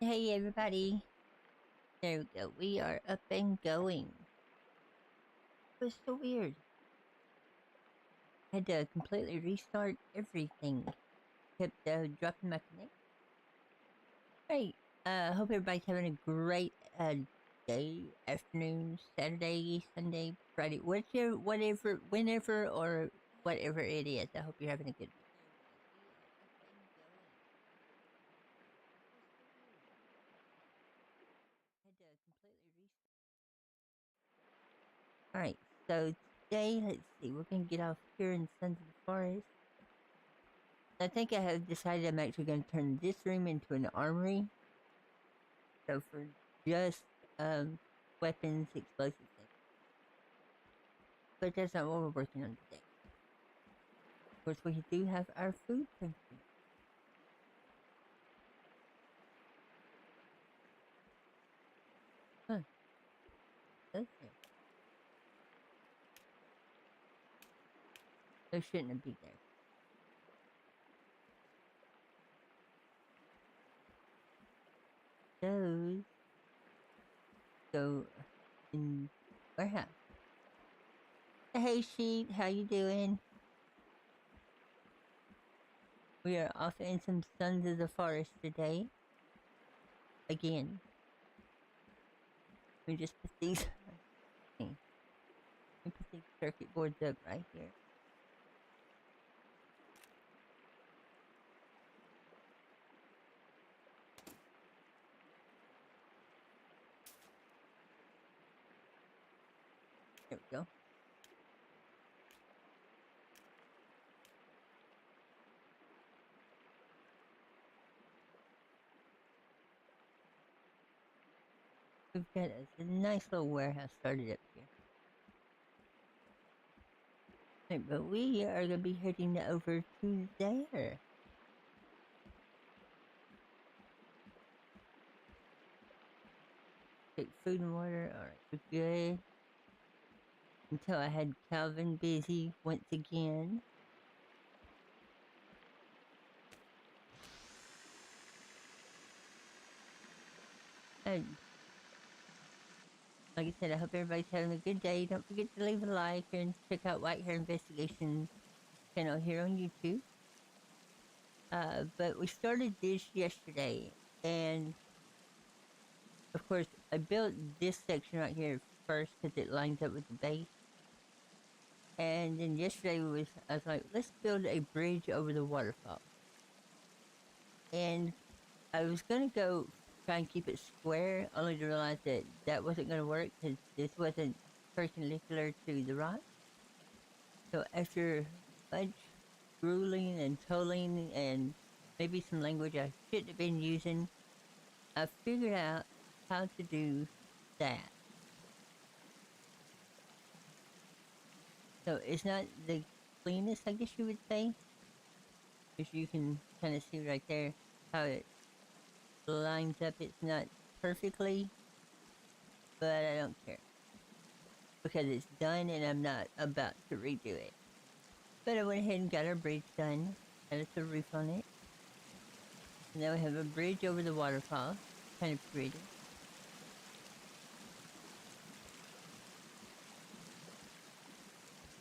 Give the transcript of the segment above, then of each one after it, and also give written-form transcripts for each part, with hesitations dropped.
Hey everybody. There we go. We are up and going. It was so weird. Had to completely restart everything. Kept dropping my connection. Hey, hope everybody's having a great day, afternoon, Saturday, Sunday, Friday, whatever, whenever, or whatever it is. I hope you're having a good one. Had to completely restart. Alright, so today, let's see, we're gonna get off here in Sons of the Forest. I think I have decided I'm actually gonna turn this room into an armory. So for just weapons, explosive things. But that's not what we're working on today. Of course, we do have our food pantry. Huh. Does there? There shouldn't be there. Those go in warehouse. Hey sheep, how you doing? We are off in some Sons of the Forest today. Again. We just put these we put these circuit boards up right here. There we go. We've got a nice little warehouse started up here. Right, but we are going to be heading over to there. Take food and water. Alright, we're good. Until I had Calvin busy once again. And like I said, I hope everybody's having a good day. Don't forget to leave a like and check out White Hair Investigations channel here on YouTube. But we started this yesterday, and of course, I built this section right here first because it lines up with the base. And then yesterday I was like, let's build a bridge over the waterfall. And I was gonna go try and keep it square, only to realize that that wasn't gonna work because this wasn't perpendicular to the rock. So after much grueling and tolling and maybe some language I shouldn't have been using, I figured out how to do that. So it's not the cleanest, I guess you would say, because you can kind of see right there how it lines up. It's not perfectly, but I don't care because it's done and I'm not about to redo it. But I went ahead and got our bridge done. Added the roof on it. And now we have a bridge over the waterfall. Kind of pretty.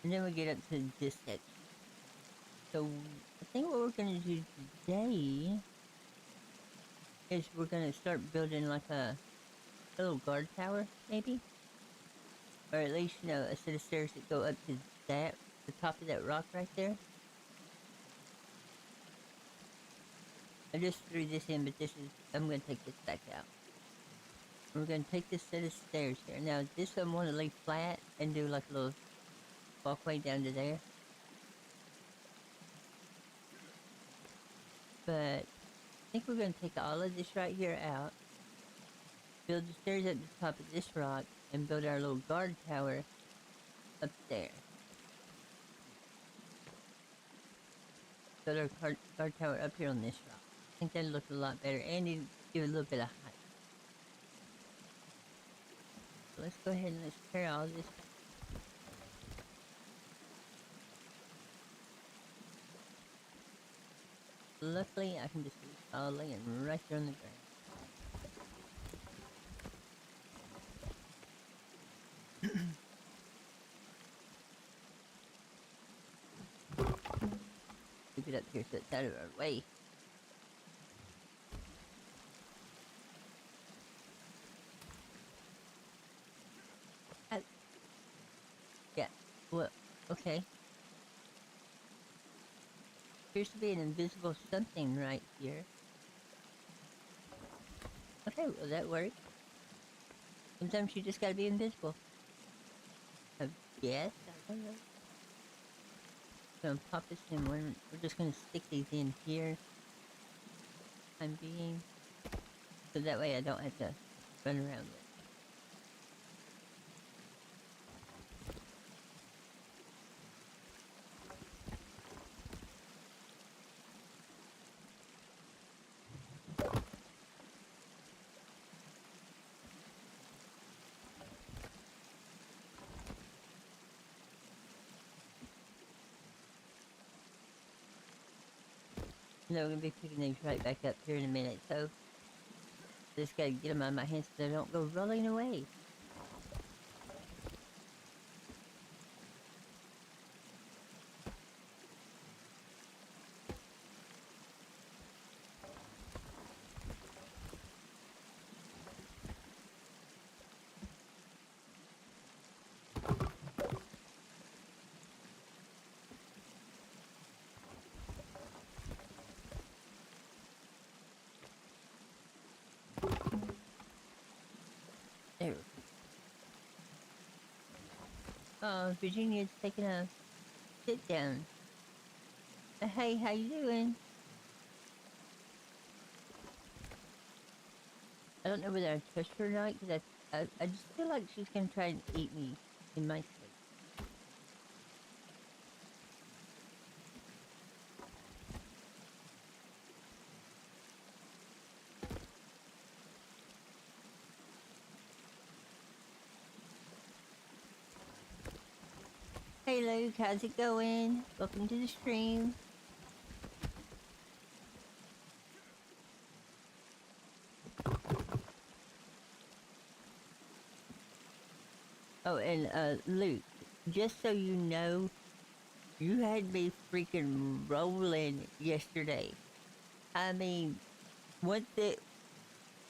And then we get up to this section. So I think what we're going to do today is we're going to start building like a little guard tower, maybe? Or at least, you know, a set of stairs that go up to that, the top of that rock right there. I just threw this in, but I'm going to take this back out. We're going to take this set of stairs here. Now, this I want to lay flat and do like a little walkway down to there. But I think we're going to take all of this right here out. Build the stairs at the top of this rock and build our little guard tower up there. Build our guard tower up here on this rock. I think that'll look a lot better and it'll give it a little bit of height. So let's go ahead and let's tear all this. Luckily, I can just leave it all laying right there on the ground. it up here so it's out of our way. Yeah. Well, okay. Appears to be an invisible something right here. Okay, well that works. Sometimes you just gotta be invisible. I guess? I don't know. Gonna pop this in one. We're just gonna stick these in here. I'm being. So that way I don't have to run around with. No, we're gonna be picking these right back up here in a minute, so just gotta get them out of my hands so they don't go rolling away. There. Oh, Virginia's taking a sit down. Hey, how you doing? I don't know whether I trust her or not, because I just feel like she's gonna try and eat me in my sleep. Hey Luke, how's it going? Welcome to the stream. Oh, and Luke, just so you know, you had me freaking rolling yesterday. I mean, what the...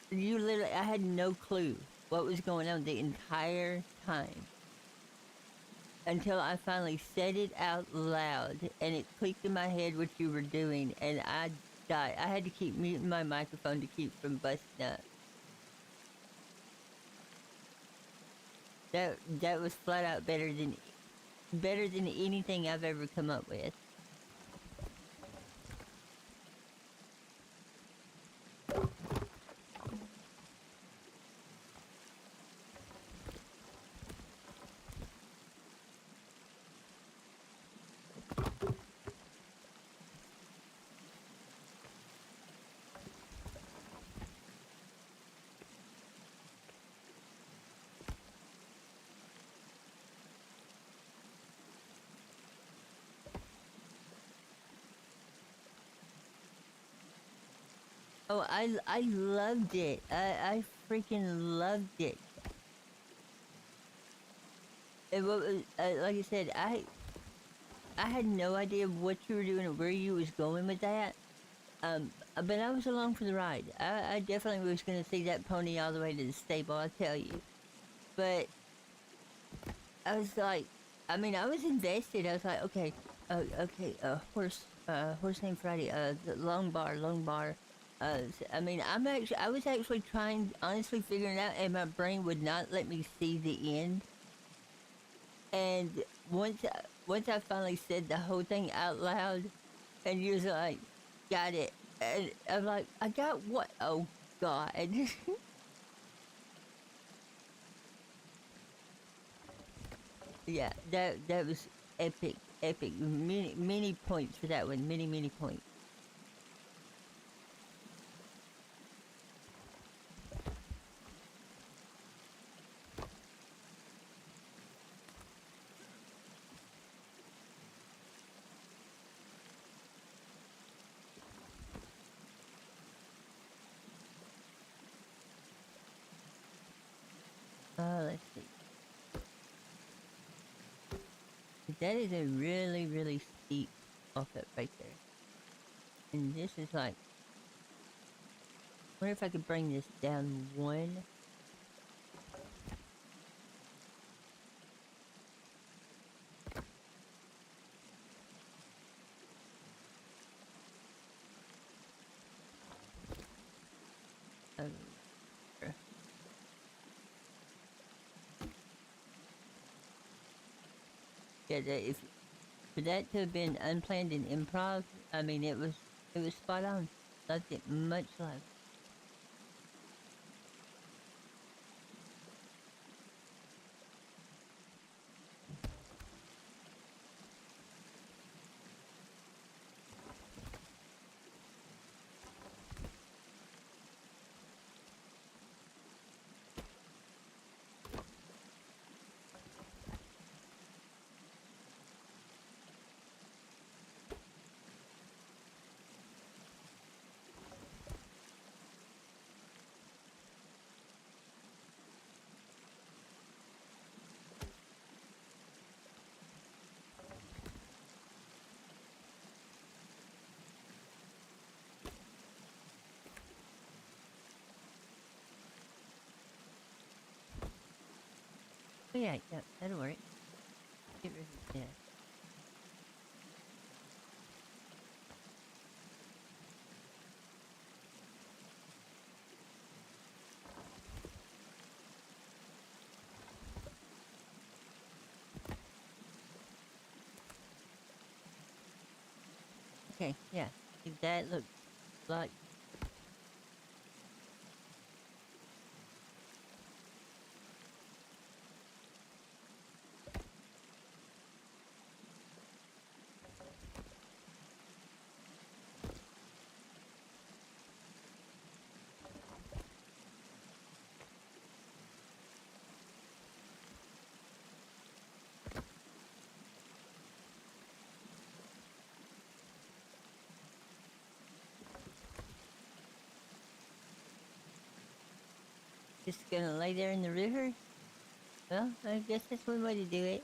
You literally... I had no clue what was going on the entire time. Until I finally said it out loud, and it clicked in my head what you were doing, and I died. I had to keep muting my microphone to keep from busting up. That was flat out better than anything I've ever come up with. Oh, I loved it. I freaking loved it. It was, like I said, I had no idea what you were doing or where you was going with that. But I was along for the ride. I definitely was going to see that pony all the way to the stable, I tell you. But I was like, I mean, I was invested. I was like, okay, horse named Friday, the long bar. I mean, I was actually trying, honestly figuring it out, and my brain would not let me see the end. And once I finally said the whole thing out loud, and you was like, got it. And I'm like, I got what? Oh, God. Yeah, that was epic, epic. Many points for that one. Many points. Let's see. That is a really steep off it right there. And this is like, wonder if I could bring this down one. Um, yeah, if for that to have been unplanned and improv, I mean, it was spot on. Loved it. Much love. Oh yeah, yeah, that'll work. Get rid of that. Okay, yeah. If that looks like just gonna lay there in the river, well, I guess that's one way to do it.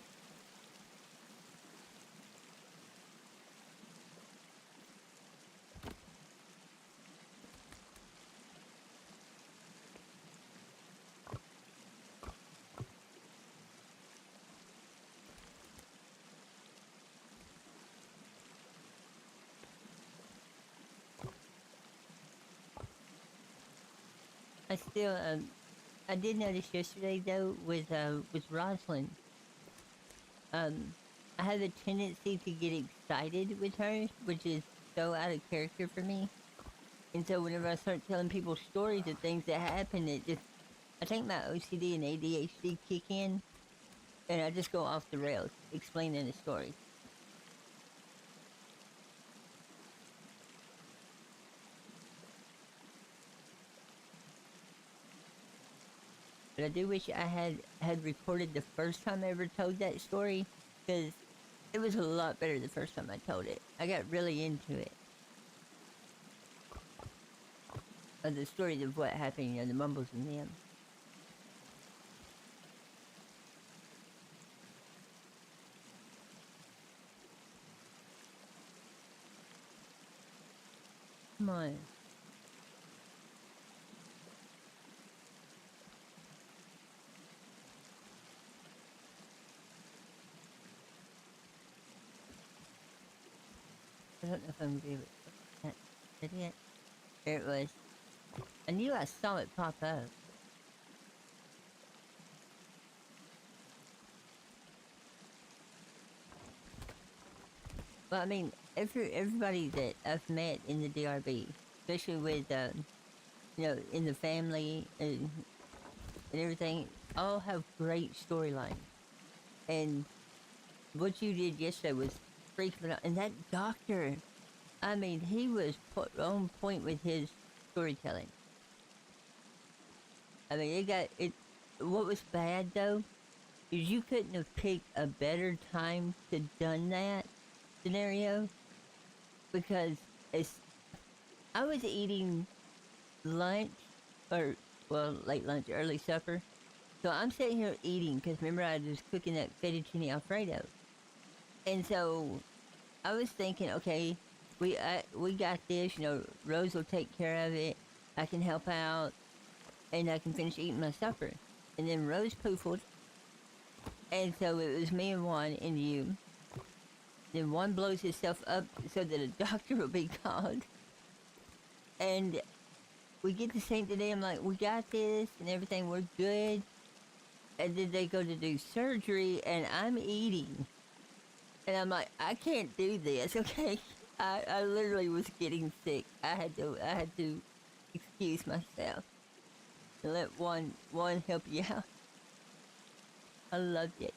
I still, I did notice yesterday though with Rosalind, um, I have a tendency to get excited with her, which is so out of character for me. And so whenever I start telling people stories of things that happen, I think my OCD and ADHD kick in, and I just go off the rails explaining a story. But I do wish I had recorded the first time I ever told that story, because it was a lot better the first time I told it. I got really into it. The stories of what happened, the mumbles and them. Come on. I don't know if I'm gonna be able to. That it? There it was. I knew I saw it pop up. Well, I mean, everybody that I've met in the DRB, especially with, in the family and everything, all have great storylines. And what you did yesterday was freaking out. And that doctor, I mean, he was on point with his storytelling. I mean, it got it. What was bad though is you couldn't have picked a better time to done that scenario, because it's I was eating lunch, or well, late lunch, early supper. So I'm sitting here eating because remember I was cooking that fettuccine alfredo, and so I was thinking, okay, we got this. You know, Rose will take care of it. I can help out, and I can finish eating my supper. And then Rose poofled, and so it was me and Juan and you. Then Juan blows himself up so that a doctor will be called. And we get the same today. I'm like, we got this and everything. We're good. And then they go to do surgery, and I'm eating. And I'm like, I can't do this, okay? I literally was getting sick. I had to excuse myself and let one help you out. I loved it.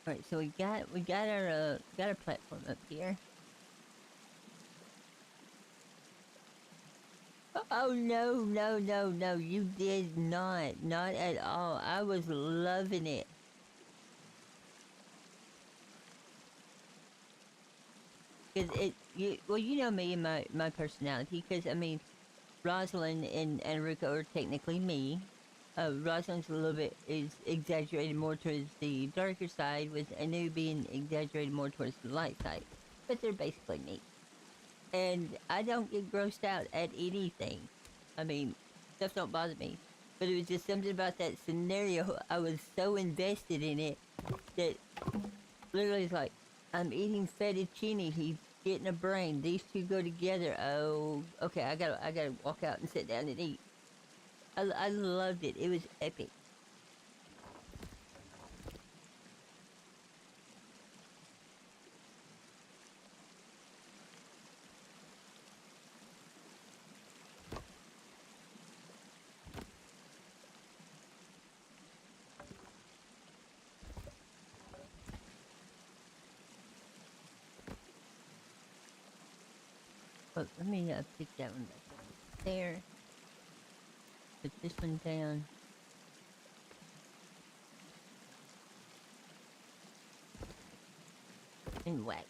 All right, so we got our platform up here. Oh no, no, no, no! You did not at all. I was loving it. Cause well, you know me and my personality. Cause I mean, Rosalind and Enrico are technically me. Rosalind's a little bit is exaggerated more towards the darker side, with Anu being exaggerated more towards the light side. But they're basically me. And I don't get grossed out at anything. I mean, stuff don't bother me. But it was just something about that scenario. I was so invested in it that literally it's like, I'm eating fettuccine. He's getting a brain. These two go together. Oh, okay. I gotta walk out and sit down and eat. I loved it. It was epic. But let me pick that one back up there. Put this one down. And whack.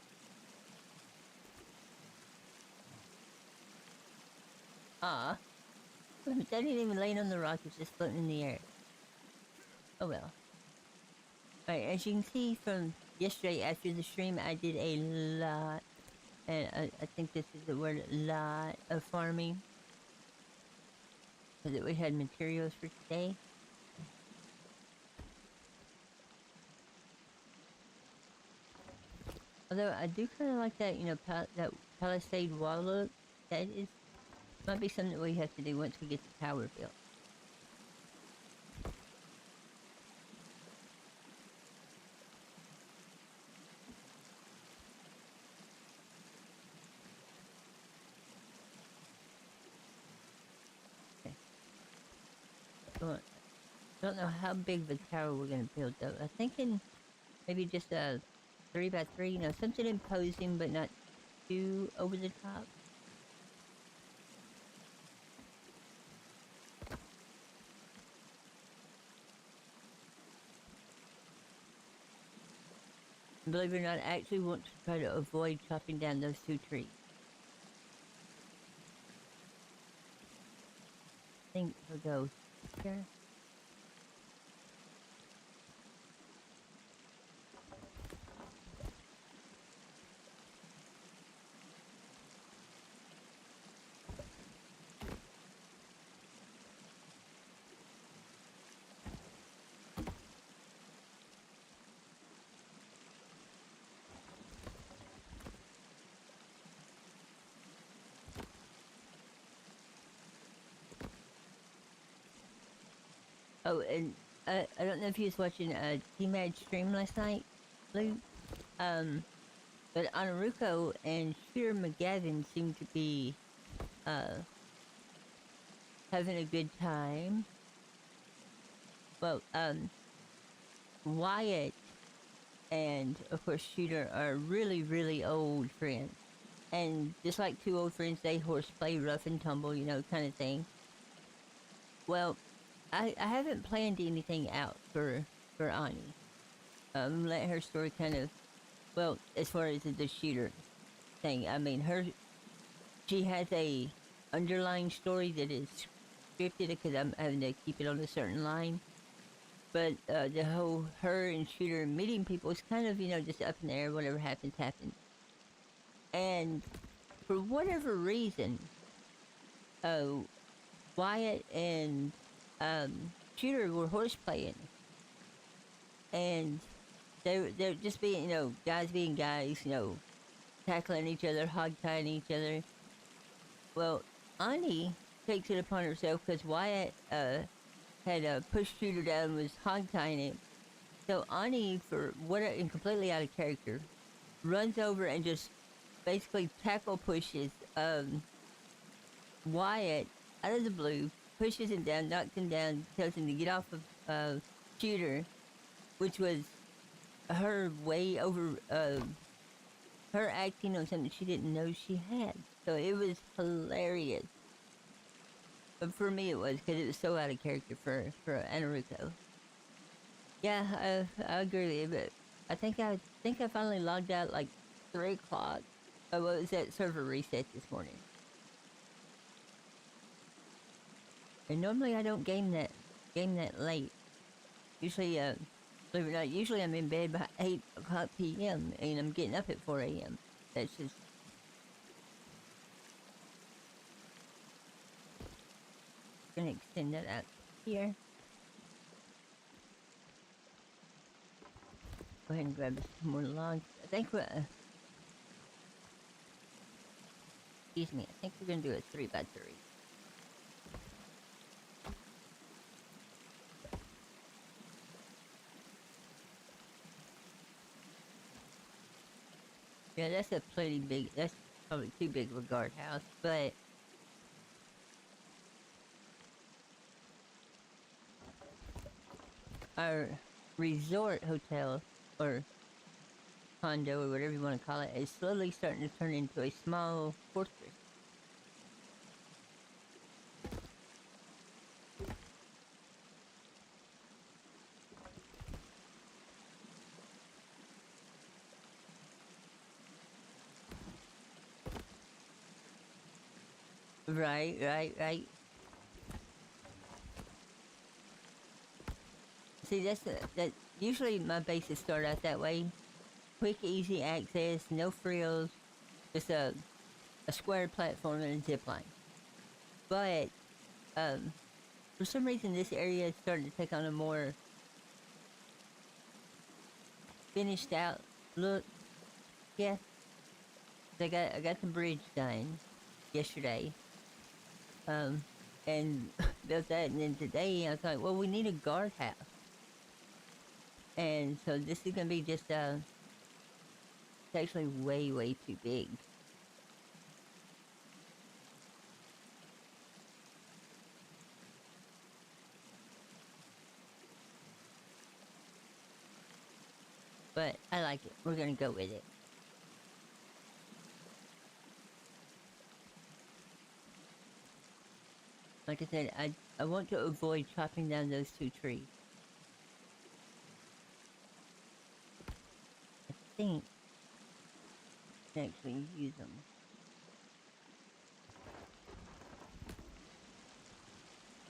Ah. That didn't even lay on the rock, it's just floating in the air. Oh well. Alright, as you can see from yesterday after the stream, I did a lot, and I think this is the word, lot of farming. So that we had materials for today. Although I do kind of like that, you know, that palisade wall look. That is might be something that we have to do once we get the tower built. Okay. So, I don't know how big of a tower we're gonna build though. I'm thinking maybe just a 3x3, you know, something imposing but not too over the top. Believe it or not, I actually want to try to avoid chopping down those two trees. I think we'll go here. Oh, and I don't know if you was watching T-Mad stream last night, Lou. Um, but Ainurauco and Shooter McGavin seem to be uh, having a good time. Well, Wyatt and of course Shooter are really, really old friends. And just like two old friends, they horseplay rough and tumble, you know, kind of thing. Well, I haven't planned anything out for Ani. Let her story kind of, well, as far as the shooter thing. I mean, she has a underlying story that is scripted because I'm having to keep it on a certain line. But the whole her and Shooter meeting people is kind of, just up in the air. Whatever happens, happens. And for whatever reason, uh, Wyatt and Shooter were horseplaying, and they're just being, guys being guys, tackling each other, hog tying each other. Well, Ani takes it upon herself because Wyatt had pushed Shooter down and was hog tying it. So Ani, for what, and completely out of character, runs over and just basically tackle pushes Wyatt out of the blue, pushes him down, knocks him down, tells him to get off of Shooter, which was her way over, her acting on something she didn't know she had. So it was hilarious. But for me it was, because it was so out of character for Ainurauco. Yeah, I agree with you, but I think I finally logged out like 3 o'clock. Oh, what was that server reset this morning? And normally I don't game that late. Usually, believe it or not, usually I'm in bed by 8 o'clock p.m. and I'm getting up at 4 a.m. That's just... gonna extend that out here. Go ahead and grab some more logs. I think we're... excuse me, I think we're gonna do a 3x3. Yeah, that's a pretty big... that's probably too big of a guardhouse, but... our resort hotel, or condo, or whatever you want to call it, is slowly starting to turn into a small fortress. Right. See, that usually my bases start out that way. Quick, easy access, no frills, just a square platform and a zip line. But for some reason, this area is starting to take on a more finished out look. Yeah, I got the bridge done yesterday, and built that, and then today I was like, well, we need a guardhouse, and so this is gonna be just it's actually way too big. But I like it. We're gonna go with it. Like I said, I want to avoid chopping down those 2 trees. I think I can actually use them.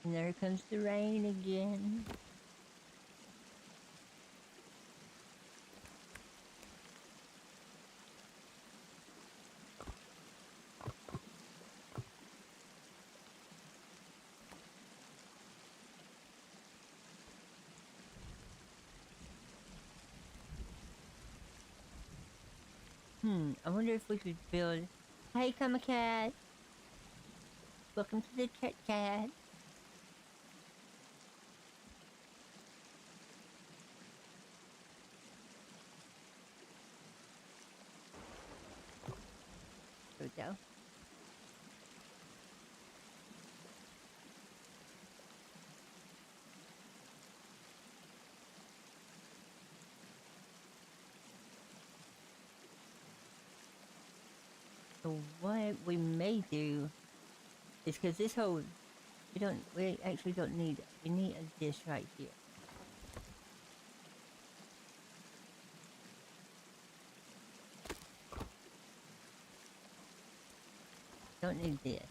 And there comes the rain again. I wonder if we could build... Hey, come a cat! Welcome to the cat. There we go. So what we may do is, because this whole... we actually don't need... we need a dish right here. Don't need this.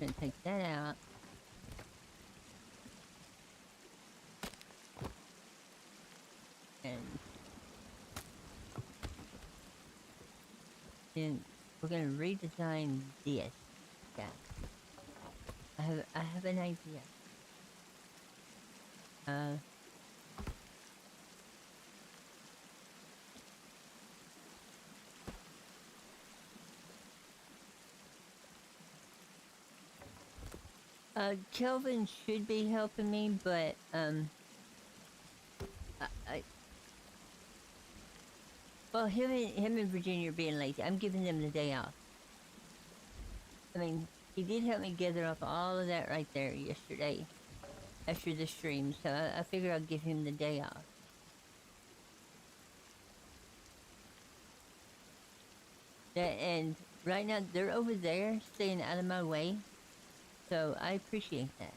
gonna take that out. And then we're gonna redesign this. Yeah. I have an idea. Kelvin should be helping me, but well, him and Virginia are being lazy. I'm giving them the day off. I mean, he did help me gather up all of that right there yesterday after the stream, so I figured I'd give him the day off. And right now, they're over there, staying out of my way, so I appreciate that.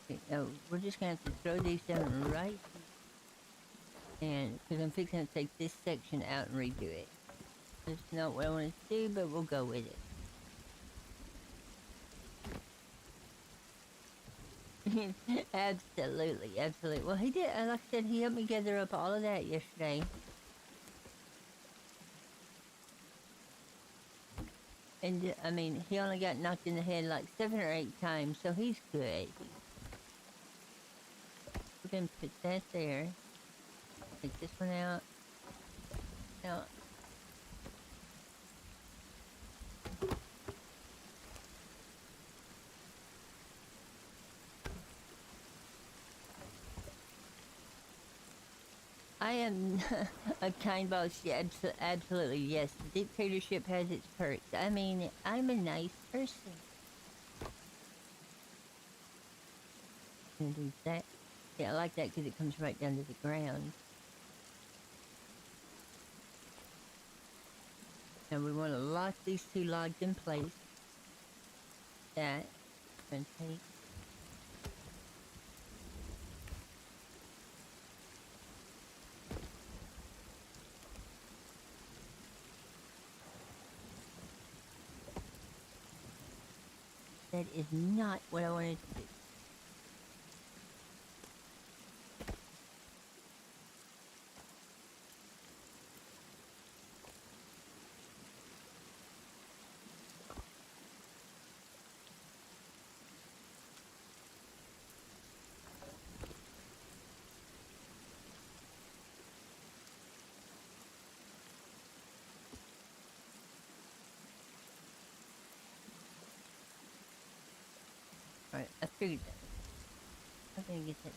Okay, now, we're just gonna have to throw these down right here. And, because I'm fixing to take this section out and redo it. That's not what I want to do, but we'll go with it. Absolutely, absolutely. Well, he did, like I said, he helped me gather up all of that yesterday. And, I mean, he only got knocked in the head like 7 or 8 times, so he's good. We're gonna put that there. Take this one out. Now, I am a kind boss, yeah, absolutely, yes. Dictatorship has its perks. I mean, I'm a nice person. Gonna do that. Yeah, I like that because it comes right down to the ground. Now we want to lock these 2 logs in place. That. I'm gonna take. That is not what I wanted to do. Alright, I figured that. I'm gonna get that.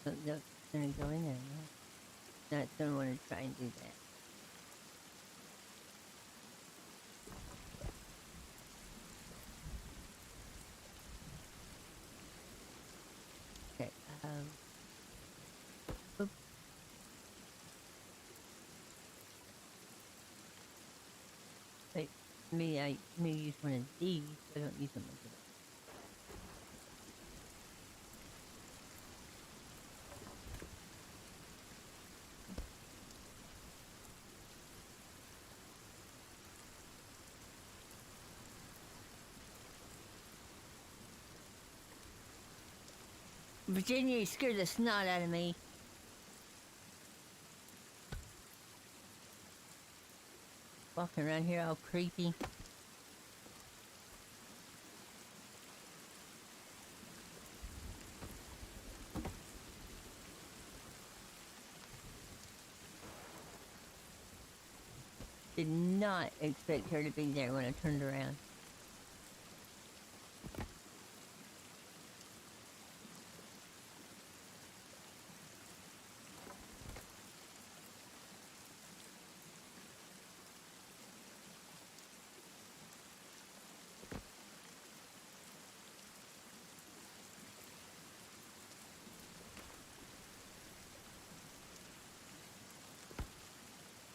So that's gonna go in there, no? Not gonna want to try and do that. Okay, oops. Wait, me use one of these, I don't use them like that. Virginia, you scared the snot out of me. Walking around here all creepy. Did not expect her to be there when I turned around.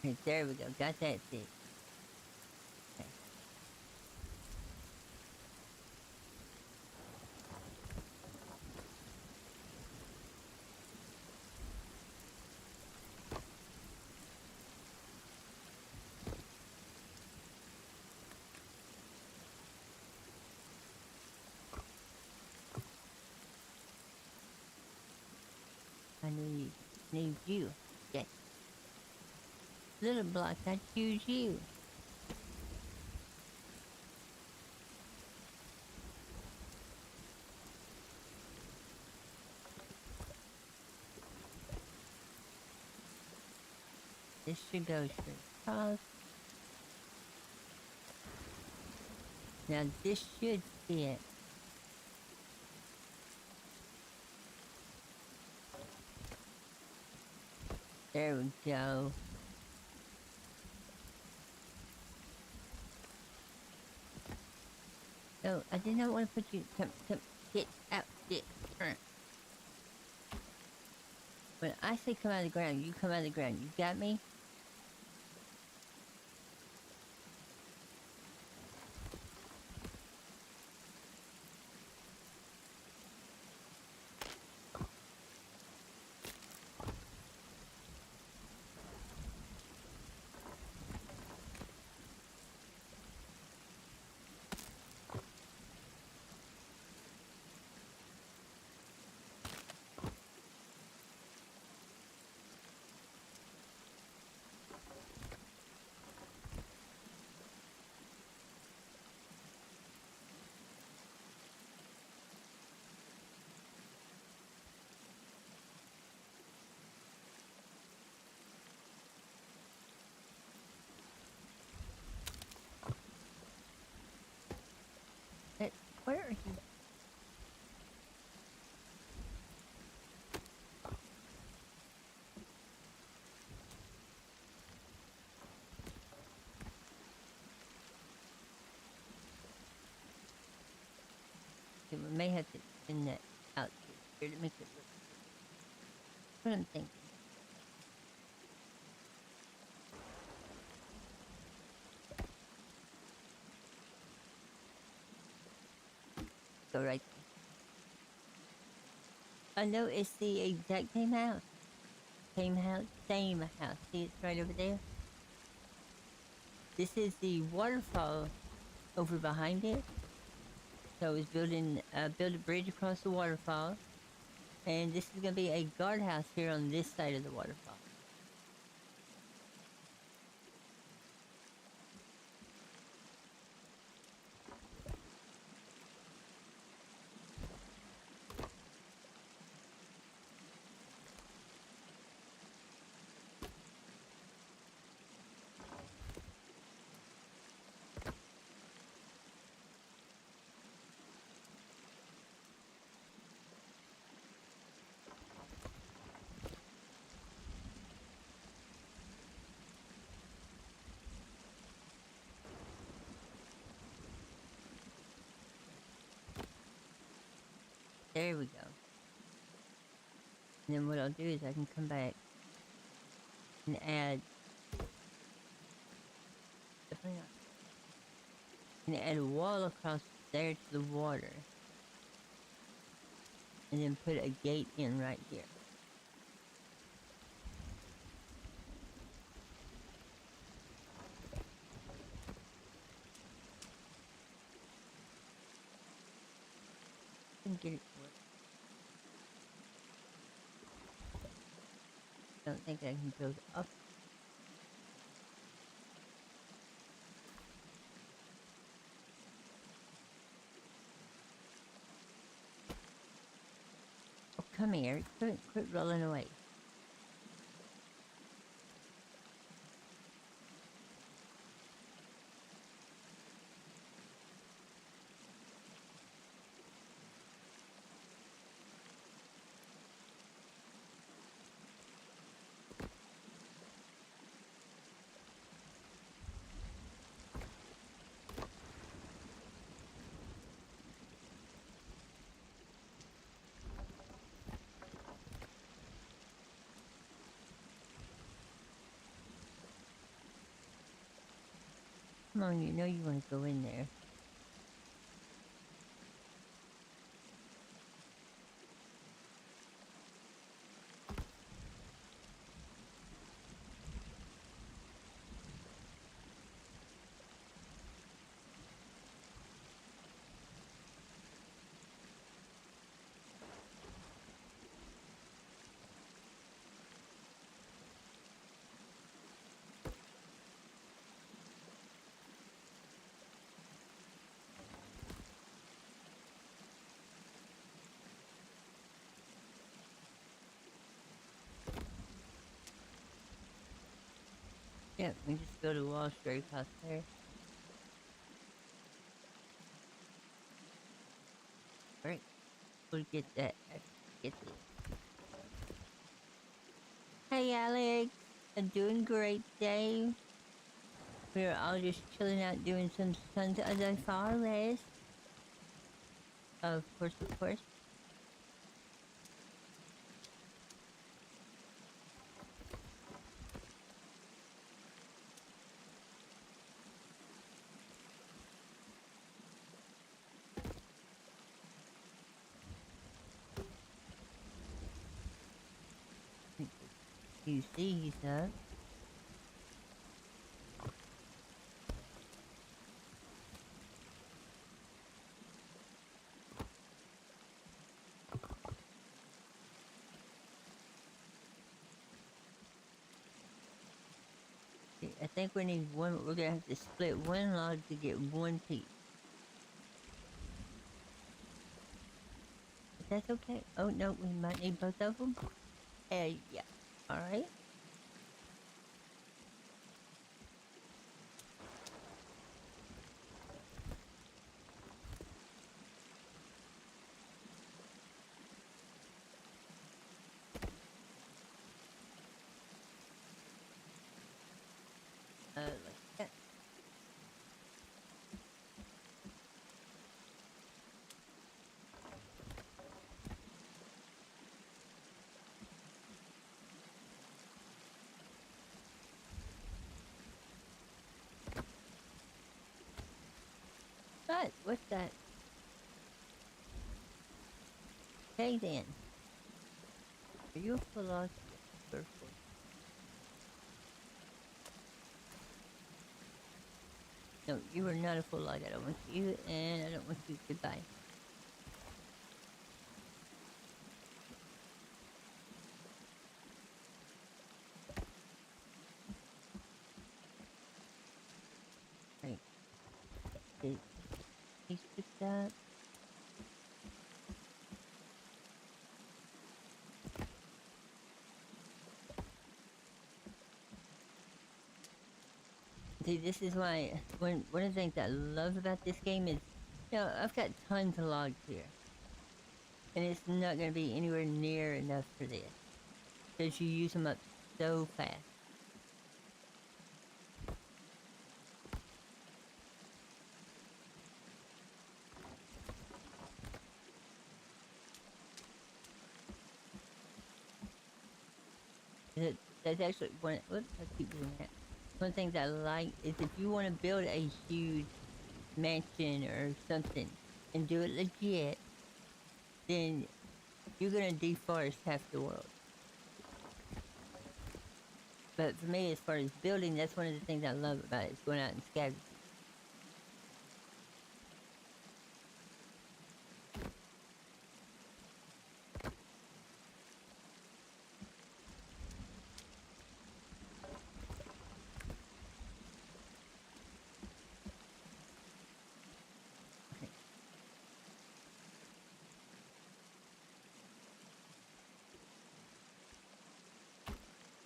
Okay, there we go. Got that fixed. Okay. I need you. Yes. Little blocks, I choose you. This should go straight across. Now this should fit. There we go. No, I did not want to put you. Come, get out, get. When I say come out of the ground, you come out of the ground. You got me? Where are you? Okay, we may have to send that out here to make it look. What I'm thinking. Go right there. I know it's the exact same house. Same house, same house. See, it's right over there. This is the waterfall over behind it. So I was building, build a bridge across the waterfall. And this is going to be a guardhouse here on this side of the waterfall. There we go. And then what I'll do is I can come back and add. And add a wall across there to the water. And then put a gate in right here. And get it to work. Don't think I can build up. Oh, come here. Quit rolling away. Come on, you know you want to go in there. Yeah, we just go to Wall Street across there. Alright, we'll get that. Get this. Hey Alex, I'm doing great today. We're all just chilling out doing some Sons of the Forest. Of course, of course. You see, he's up. I think we need one. We're gonna have to split one log to get one piece. But that's okay. Oh no, we might need both of them. Yeah. All right. Like that. But what's that? Okay then. Are you a full log? Yes, full. No, you are not a full log. I don't want you, and I don't want you. Goodbye. Right. He's picked up. See, this is why one of the things I love about this game is, you know, I've got tons of logs here, and it's not going to be anywhere near enough for this because you use them up so fast. That's actually one. Whoops, I keep doing that. One of the things I like is if you want to build a huge mansion or something and do it legit, then you're gonna deforest half the world. But for me, as far as building, that's one of the things I love about it, is going out and scavenging.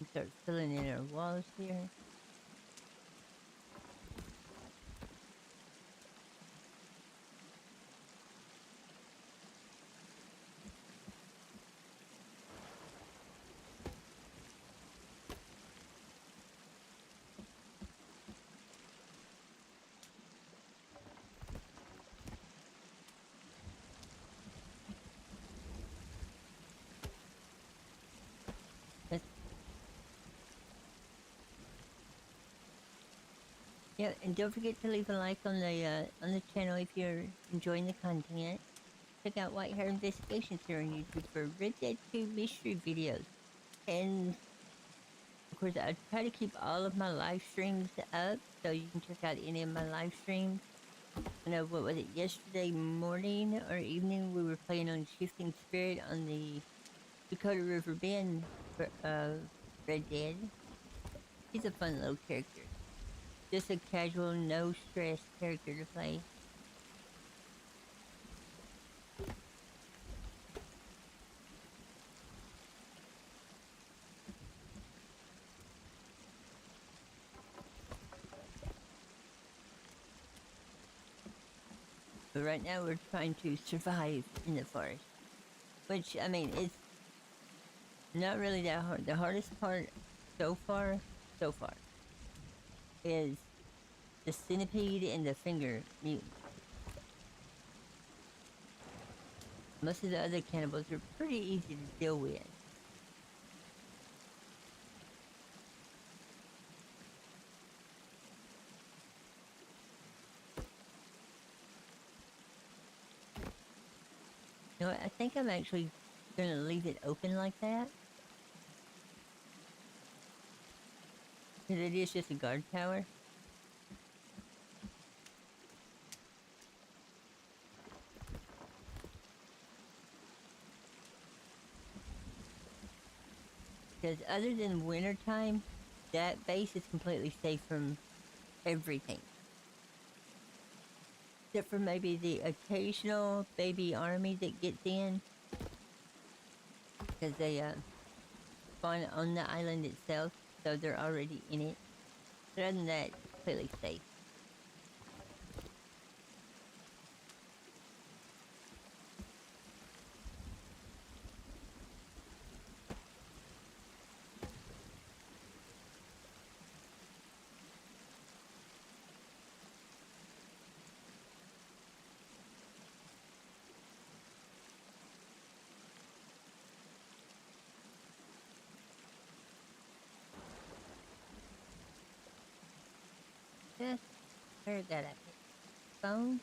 We start filling in our walls here. Let's Yeah, and don't forget to leave a like on the channel if you're enjoying the content. Check out White Hair Investigations here on YouTube for Red Dead 2 mystery videos. And of course, I try to keep all of my live streams up, so you can check out any of my live streams. I know, what was it, yesterday morning or evening, we were playing on Shifting Spirit on the Dakota River Bend for Red Dead. He's a fun little character. Just a casual, no stress character to play. But right now we're trying to survive in the forest. Which, I mean, it's not really that hard. The hardest part so far, is the centipede and the finger mutant. Most of the other cannibals are pretty easy to deal with. You know what, I think I'm actually gonna leave it open like that. Because it is just a guard tower. Because other than wintertime, that base is completely safe from everything. Except for maybe the occasional baby army that gets in. Because they spawn on the island itself, so they're already in it. But other than that, completely safe. Just heard that I hit the phone.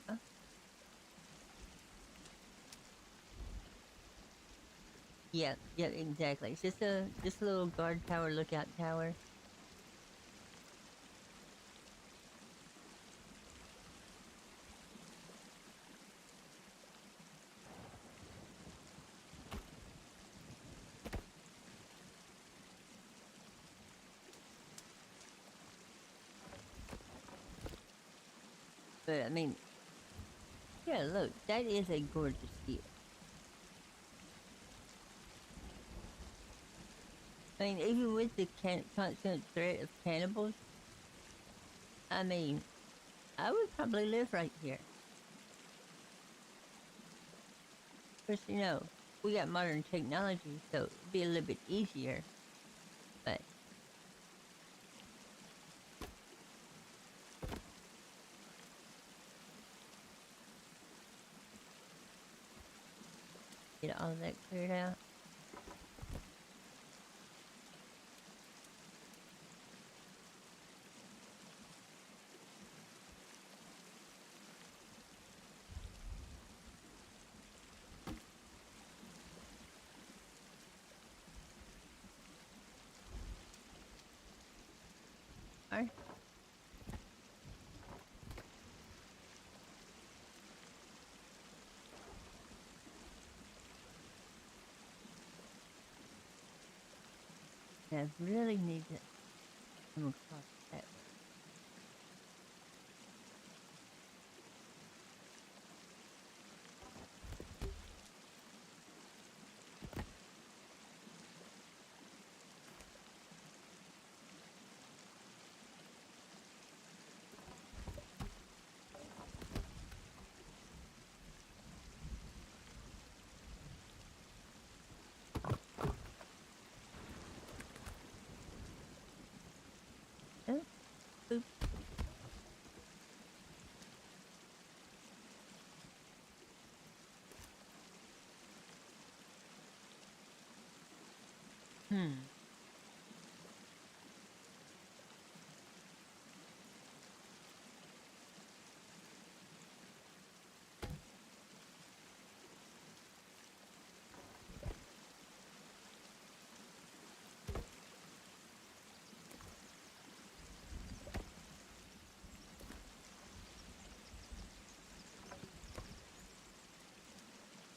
Oh. Yeah, exactly. It's just a little guard tower, lookout tower. But I mean, yeah, look, that is a gorgeous view. I mean, even with the constant threat of cannibals, I mean, I would probably live right here. Of course, you know, we got modern technology, so it'd be a little bit easier. But get all of that cleared out. Alright. I really need to come across that way. Oh.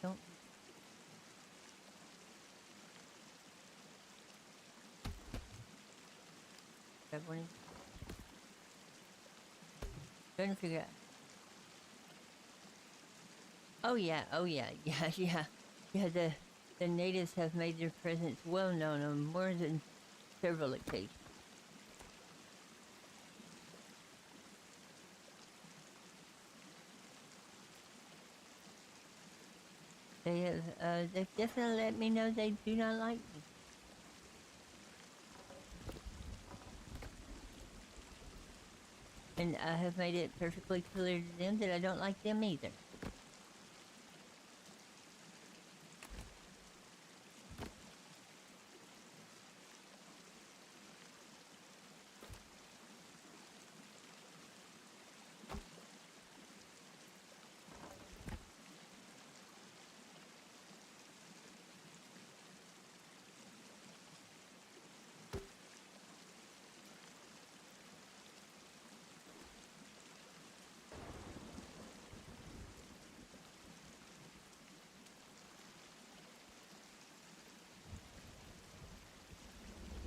don't grab one. Trying to figure out. Oh yeah, yeah, yeah, yeah. The natives have made their presence well known on more than several occasions. They've definitely let me know they do not like me. And I have made it perfectly clear to them that I don't like them either.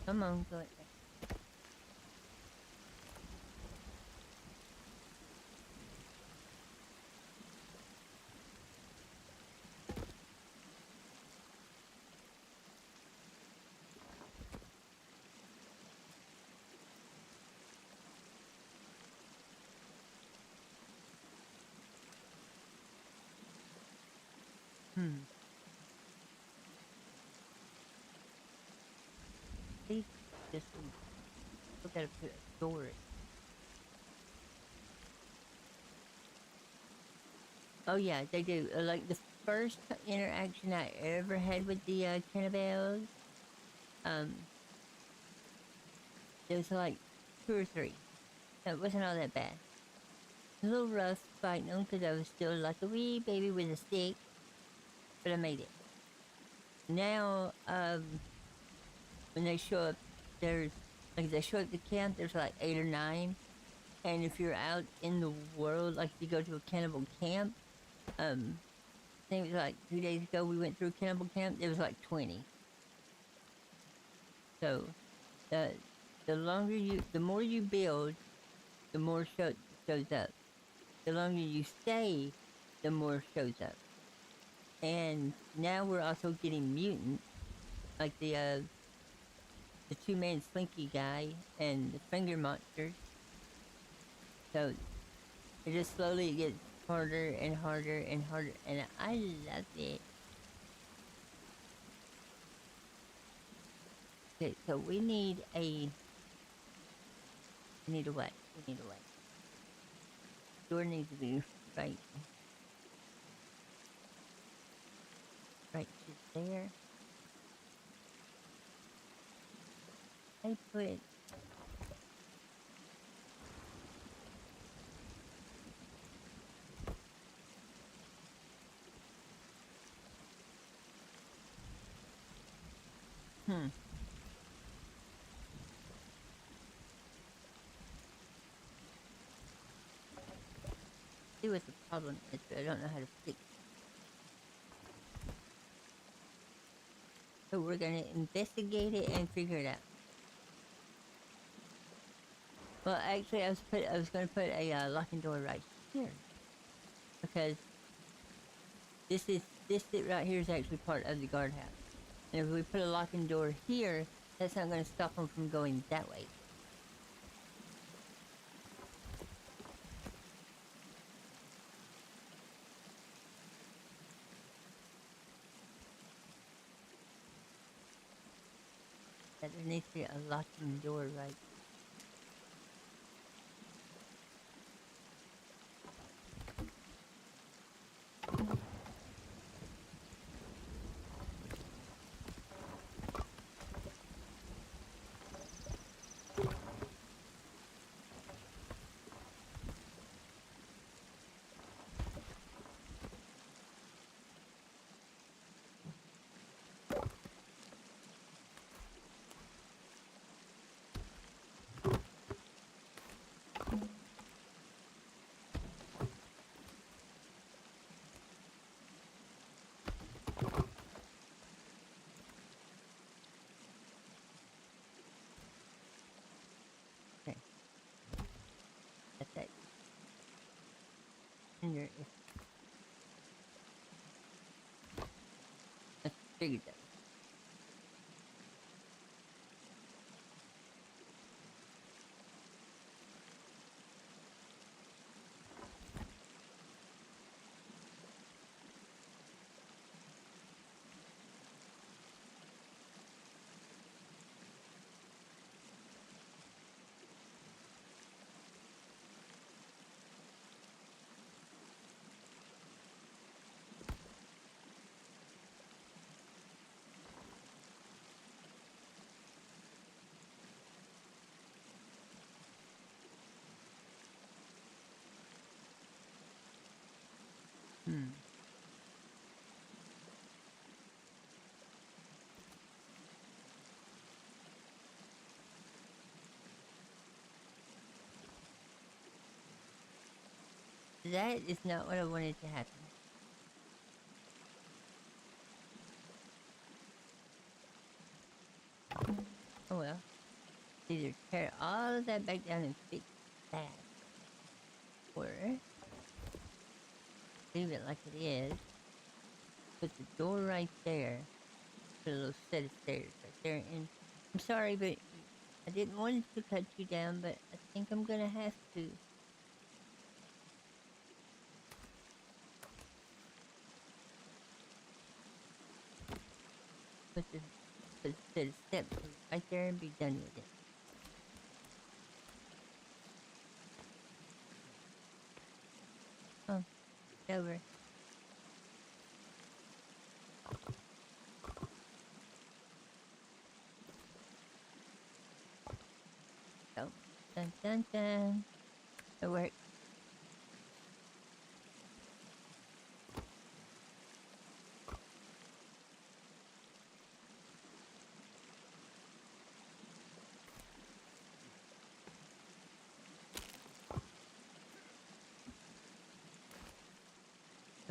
Come on, go ahead. Hmm. Please, just still gotta put a door in. Oh yeah, they do. Like the first interaction I ever had with the cannibals, um, there was like two or three. So it wasn't all that bad. A little rough fighting them because I was still like a wee baby with a stick, but I made it. Now, when they show up, there's like they show up at camp. There's like 8 or 9, and if you're out in the world, like if you go to a cannibal camp, I think it was like 2 days ago we went through a cannibal camp. There was like 20. So the the more you build, the more shows up. The longer you stay, the more shows up. And now we're also getting mutants, like the 2-man slinky guy and the finger monsters. So it just slowly gets harder and harder and harder, and I love it. Okay, so we need a what? We need a what? Door needs to be right to there. I put hmm. See what the problem is, but I don't know how to fix it. So we're gonna investigate it and figure it out. Well, actually, I was gonna put a locking door right here because this right here is actually part of the guardhouse. And if we put a locking door here, that's not gonna stop them from going that way. That there needs to be a locking door right. wonder if I figured that. Hmm. That is not what I wanted to happen. Oh well. Either tear all of that back down and fix that, or leave it like it is. Put the door right there. Put a little set of stairs right there. And I'm sorry, but I didn't want to cut you down, but I think I'm gonna have to. Put a set of steps right there and be done with it. Oh, it's over. So, dun dun dun. It worked.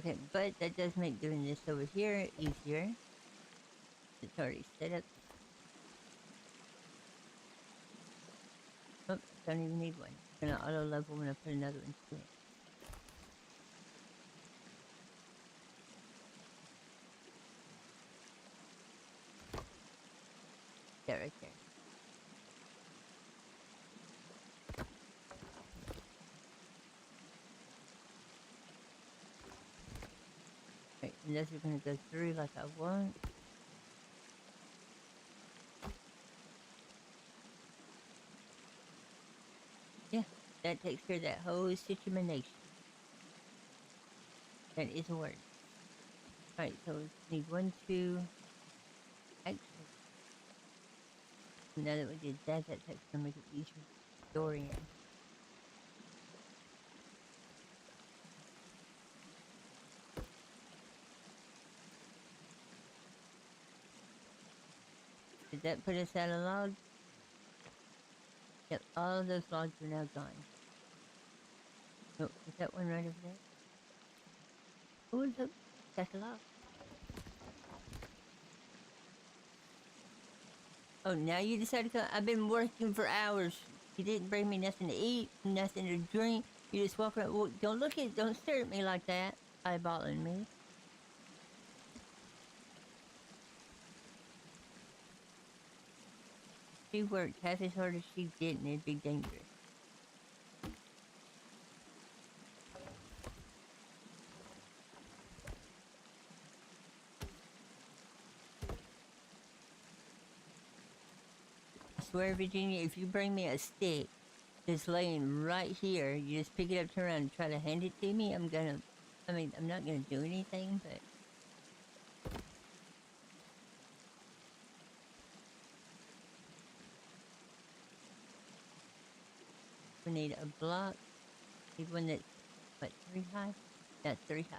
Okay, but that does make doing this over here easier. It's already set up. Oh, don't even need one. It's gonna auto level when I put another one to it. Yeah, right there. Right, and those are gonna go through like I want. Yeah, that takes care of that whole situation. That is a word. Right, so we need 1, 2. Actually, now that we did that, that's gonna make it easier to put the door in. Did that put us out of log? Yep, all of those logs are now gone. Oh, is that one right over there? Oh, look, that's a log. Oh, now you decided to come? I've been working for hours. You didn't bring me nothing to eat, nothing to drink. You just walk around. Well, don't stare at me like that, eyeballing me. She worked half as hard as she did, and it'd be dangerous. I swear, Virginia, if you bring me a stick that's laying right here, you just pick it up, turn around, and try to hand it to me, I'm not gonna do anything, but we need a block. Need one that's, what, 3 high? That's 3 high.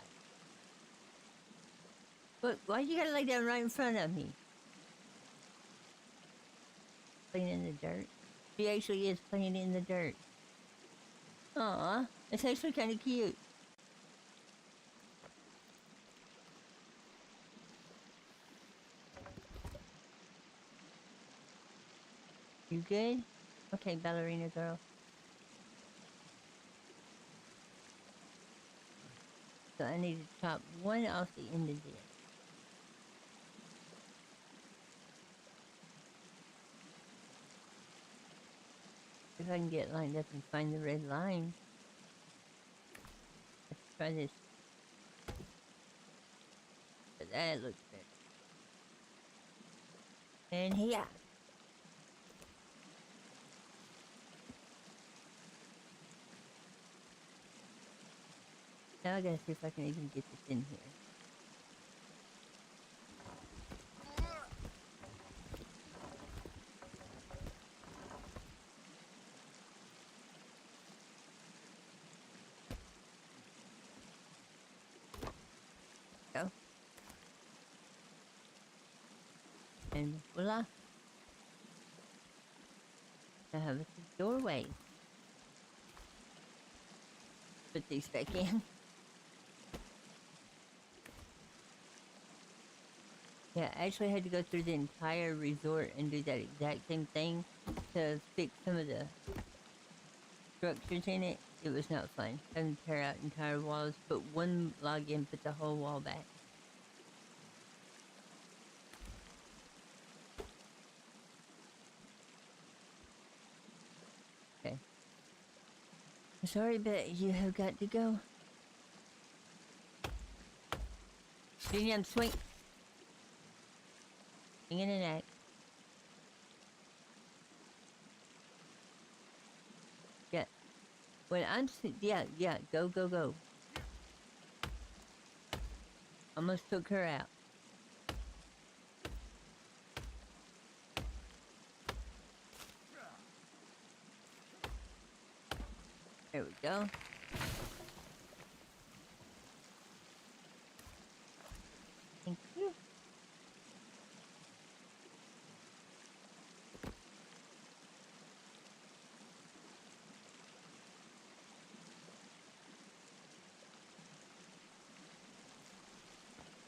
But why you gotta lay down right in front of me? Playing in the dirt. She actually is playing in the dirt. Aw, it's actually kind of cute. You good? Okay, ballerina girl. So I need to chop one off the end of this. If I can get lined up and find the red line. Let's try this. But that looks better. And here. Now I gotta see if I can even get this in here. Go. And voila. I have a doorway. Put these back in. Yeah, I actually had to go through the entire resort and do that exact same thing to fix some of the structures in it. It was not fun. Having to tear out entire walls, put one log in, put the whole wall back. Okay. Sorry, but you have got to go. Medium swing. Swing in an axe. Yeah. When I'm yeah, go. Almost took her out. There we go. Thank you.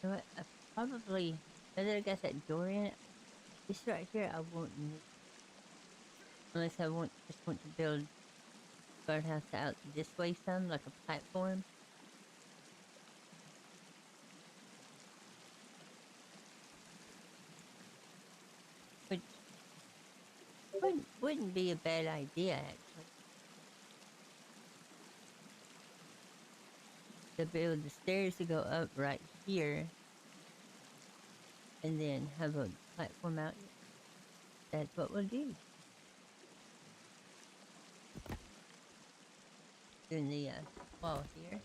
You know what? I probably, now that I got that door in, this right here I won't need. Unless I just want to build guardhouse out this way some, like a platform. Which wouldn't be a bad idea, actually. To build the stairs to go up right here. And then have a platform out. That's what we'll do. Doing the wall here.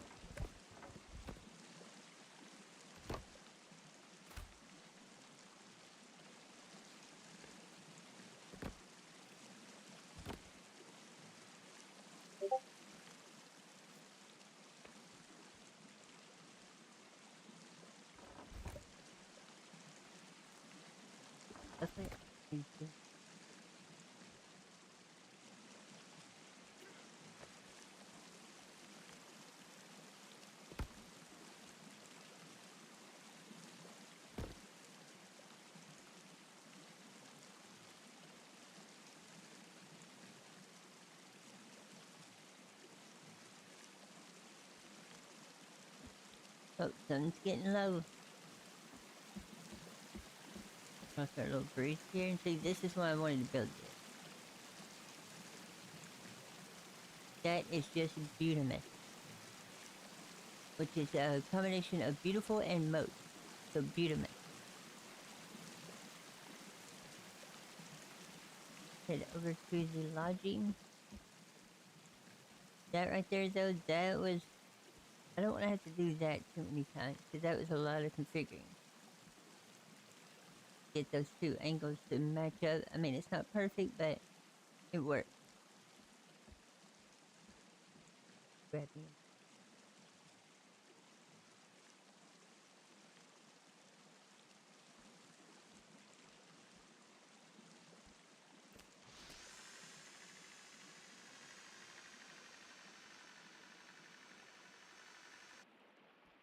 That's it. Oh, sun's getting low. Cross our little bridge here and see, this is why I wanted to build this. That is just beautiful. Which is a combination of beautiful and most. So beautiful. Head over to the lodging. That right there though, that was, I don't want to have to do that too many times because that was a lot of configuring. Get those two angles to match up. I mean, it's not perfect, but it works. Grab me.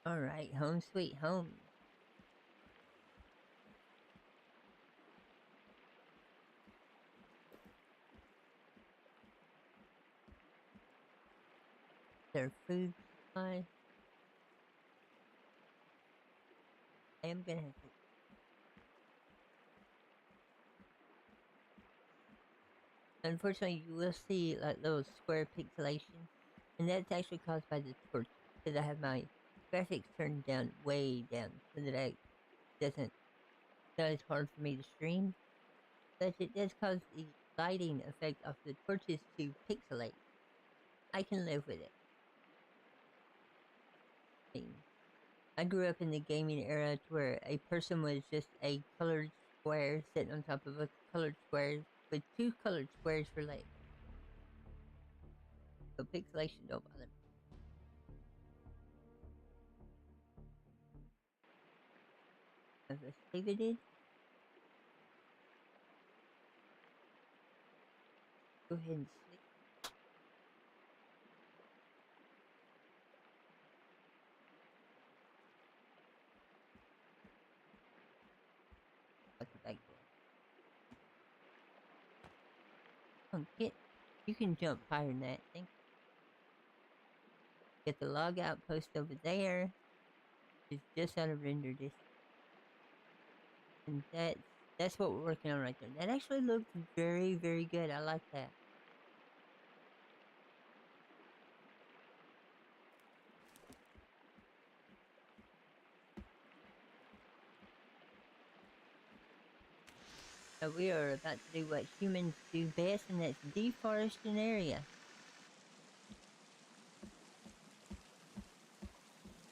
All right, home sweet home. Their food supply. I am gonna have to. Unfortunately, you will see like little square pixelation, and that's actually caused by the torches. Because I have my graphics turned down, way down, so that I doesn't not as hard for me to stream. But it does cause the lighting effect of the torches to pixelate. I can live with it. I grew up in the gaming era to where a person was just a colored square sitting on top of a colored square with two colored squares for legs. So pixelation don't bother me. Have I saved it? Go ahead and sleep. Like the back door. Oh, you can jump higher than that. Thank you. Get the log outpost over there. It's just out of render distance. And that's what we're working on right there. That actually looks very, very good. I like that. So we are about to do what humans do best, and that's deforest an area.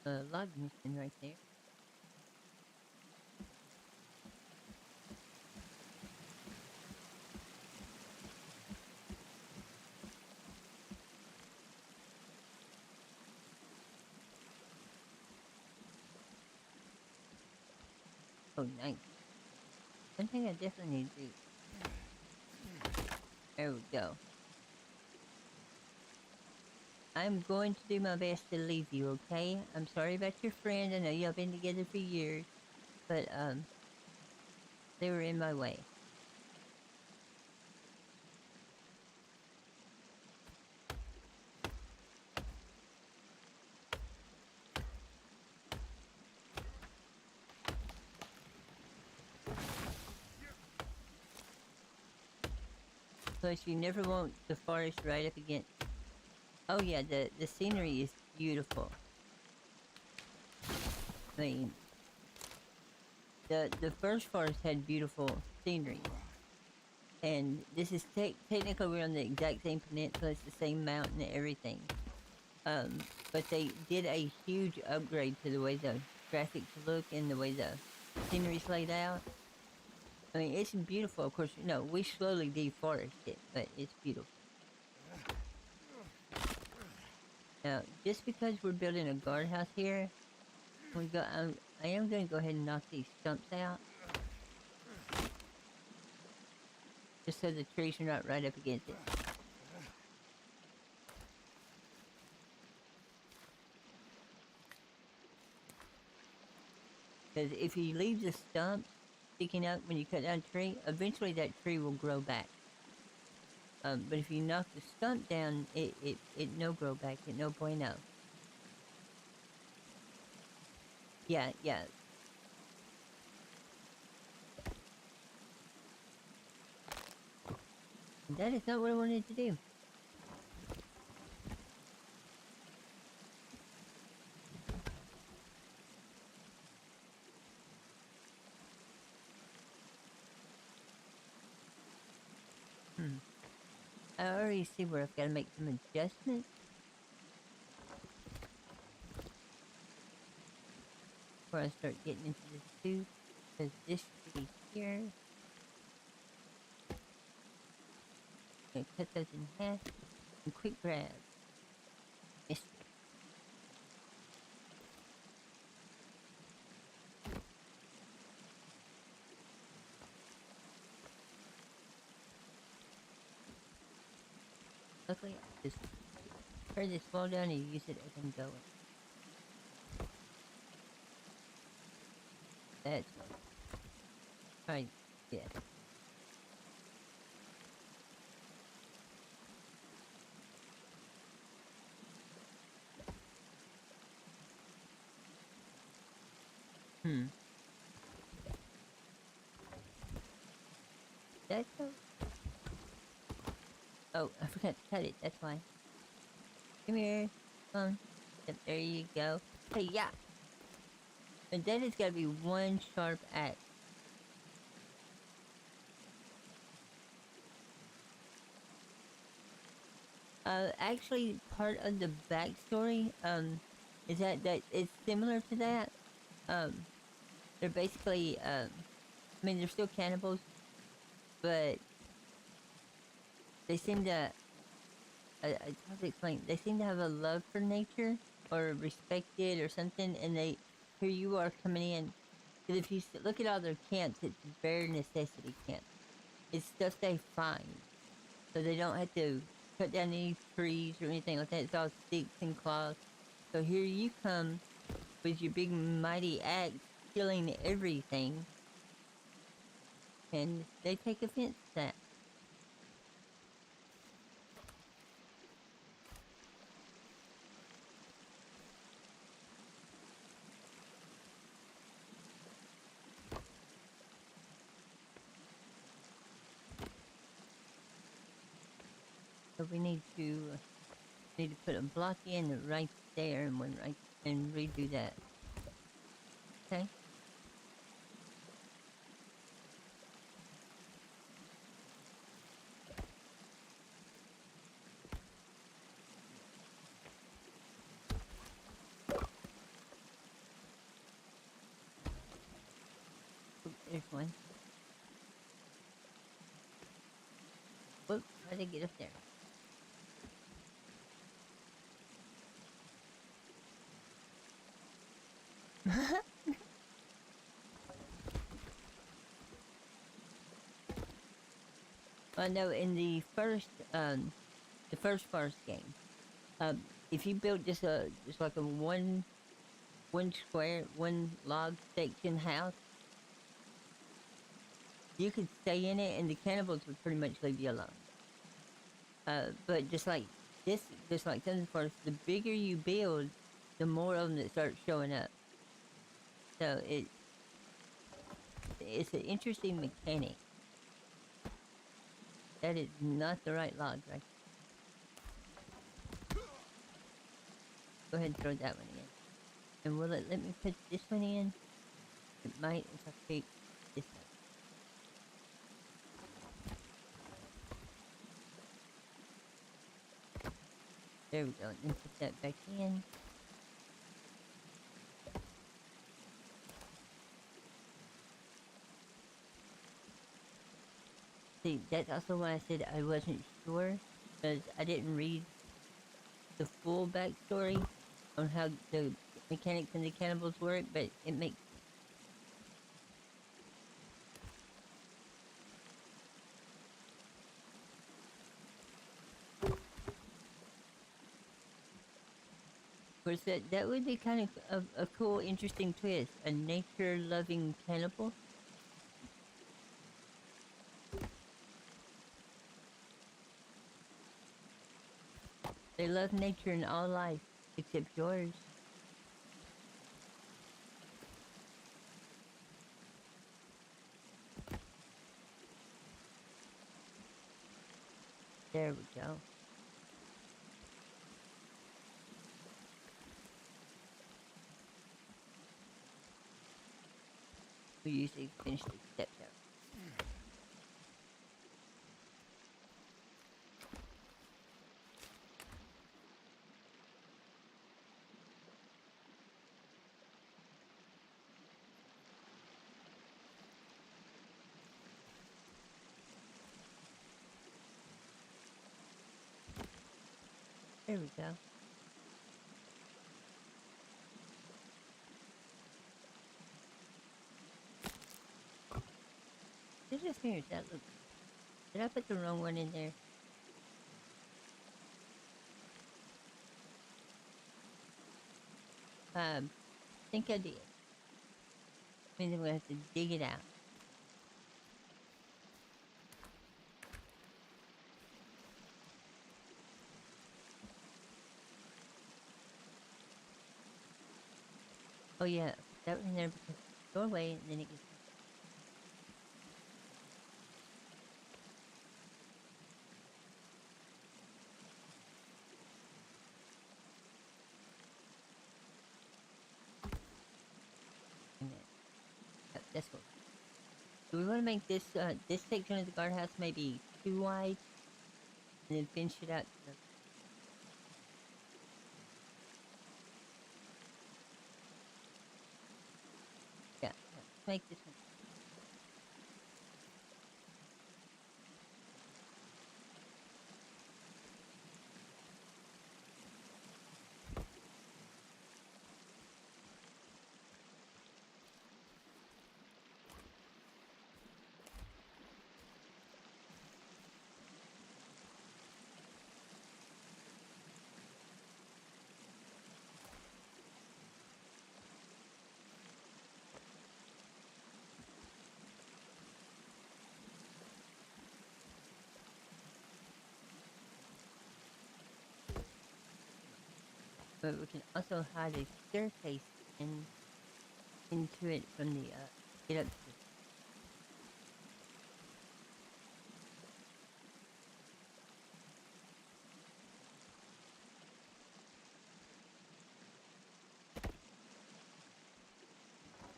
Log mission right there. Oh, nice. One thing I definitely need to do. There we go. I'm going to do my best to leave you, okay? I'm sorry about your friend. I know y'all been together for years, but they were in my way. Plus, you never want the forest right up against. Oh yeah, the scenery is beautiful. I mean, the first forest had beautiful scenery, and this is technically we're on the exact same peninsula. It's the same mountain and everything. But they did a huge upgrade to the way the graphics look and the way the scenery's laid out. I mean, it's beautiful. Of course, we slowly deforest it, but it's beautiful. Now, just because we're building a guardhouse here, I am going to go ahead and knock these stumps out. Just so the trees are not right up against it. Because if you leave the stump sticking out when you cut down a tree, eventually that tree will grow back. But if you knock the stump down, it no grow back, it no bueno. Yeah. That is not what I wanted to do. I already see where I've got to make some adjustments. Before I start getting into this too. Because this should be here. I'm gonna cut those in half. And quick grab. Missed it. Luckily, I just turn this wall down and use it as I'm going. That's right. Yeah. That's so... Oh, I forgot to cut it. That's why. Come here. Come on. Yep, there you go. Hey, yeah. And then it's gotta be one sharp axe. Actually, part of the backstory, is that it's similar to that. They're basically, I mean, they're still cannibals, but they seem to, it's hard to explain, they seem to have a love for nature, or respect it, or something, and here you are coming in, because if you look at all their camps, it's bare necessity camps. It's stuff they find, so they don't have to cut down any trees or anything like that. It's all sticks and claws. So here you come with your big mighty axe, killing everything, and they take offense to that. So we need to put a block in right there and one right, and redo that. Okay. Oop, there's one. Whoop, how did I get up there? Well, no, in the first forest game, if you built just like a one square, one log section house, you could stay in it and the cannibals would pretty much leave you alone. But just like Thunder Force, the bigger you build, the more of them that start showing up. So it's an interesting mechanic. That is not the right log, right? Go ahead and throw that one in. And will it let me put this one in? It might if I pick this one. There we go, and then put that back in. See, that's also why I said I wasn't sure, because I didn't read the full backstory on how the mechanics and the cannibals work, but it makes... Of course, that would be kind of a cool, interesting twist. A nature-loving cannibal. They love nature and all life, except yours. There we go. We usually finish the steps out. There we go. This is here. That look. Did I put the wrong one in there? I think I did. I mean, we're gonna have to dig it out. Oh yeah, that one in there because go away and then it gets... That's what. Do we want to make this this section of the guardhouse maybe too wide, and then finish it out to the. Yeah, yeah. Let's make this one. But we can also hide a staircase in into it from the get up to the.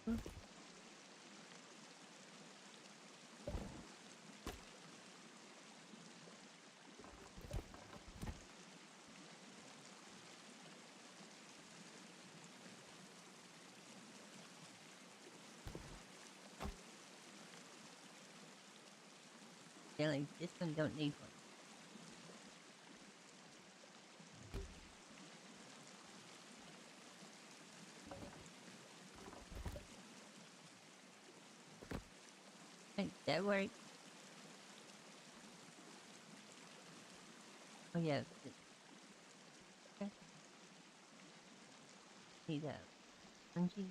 Hmm, yeah, like this one don't need one. Hey, that works. Oh yeah, okay. Need a bungee.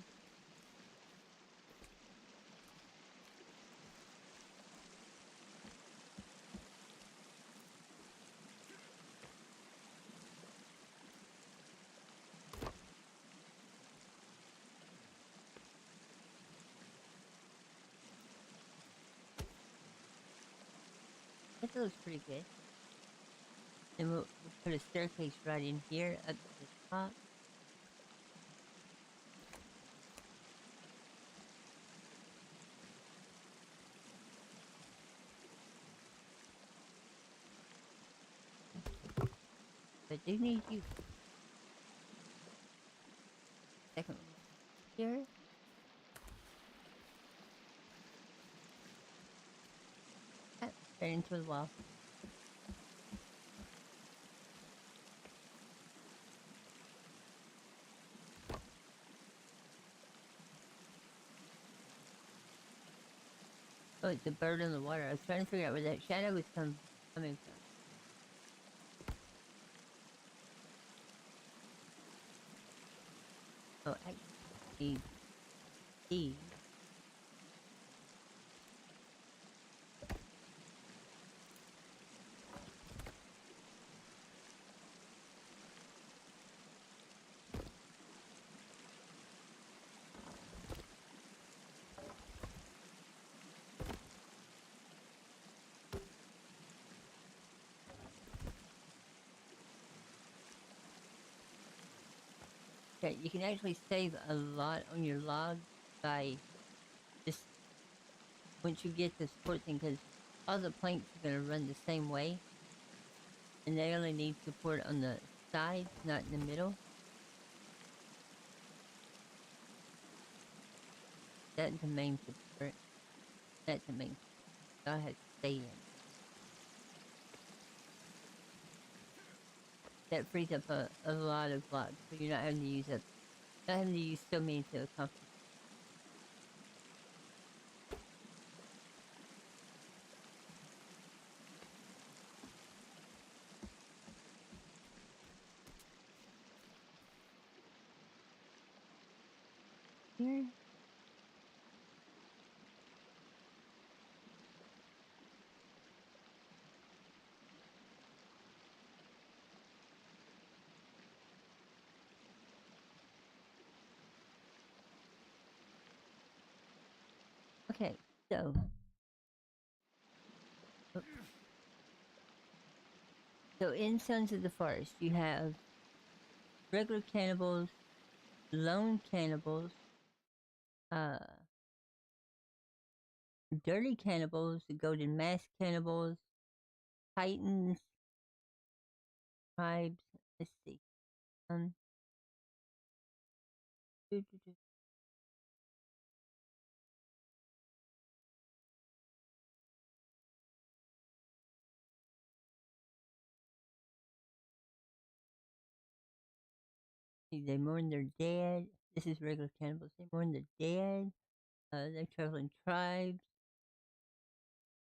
That looks pretty good. Then we'll put a staircase right in here up to the top. But I do need you. Second one here. Ah, right into the wall. Oh, it's a bird in the water. I was trying to figure out where that shadow was coming from. Oh, actually, these. Yeah, you can actually save a lot on your log by just once you get the support thing, because all the planks are going to run the same way, and they only need support on the sides, not in the middle. That's the main support. That's the main support. I have to stay in. That frees up a lot of blocks, so you're not having to use not having to use so many to accomplish. Here. Okay, so oh, so in Sons of the Forest, you have regular cannibals, lone cannibals, uh, dirty cannibals, the golden mask cannibals, titans, tribes. Let's see. Um, doo, doo, doo. See, they mourn their dead. This is regular cannibals. They mourn their dead. They travel in tribes.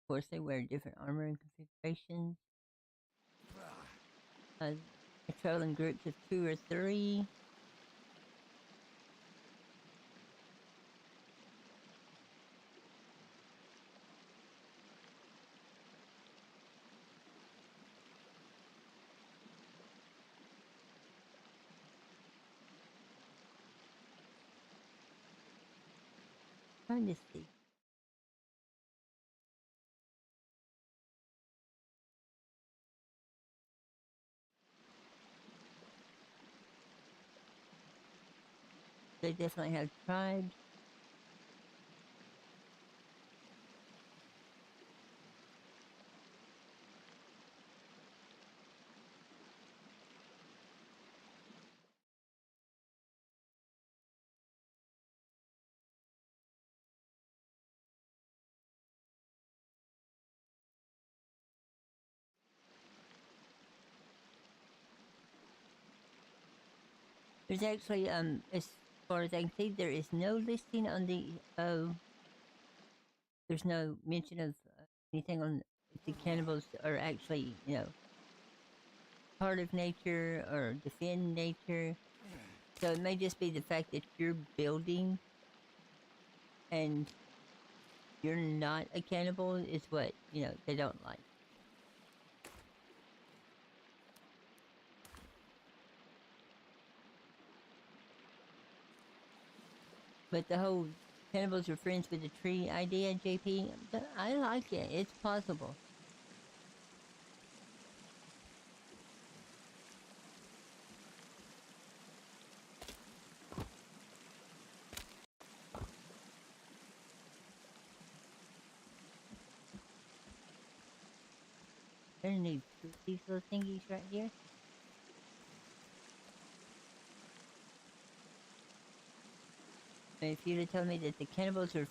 Of course, they wear different armor and configurations. They travel in groups of 2 or 3. Trying to see. They definitely have tribes. There's actually, as far as I can see, there is no listing on the, there's no mention of anything on if the cannibals are actually, part of nature or defend nature. So it may just be the fact that you're building and you're not a cannibal is what, they don't like. But the whole cannibals are friends with the tree idea, JP, I like it. It's possible. They're gonna need these little thingies right here. If you'd have told me that the cannibals are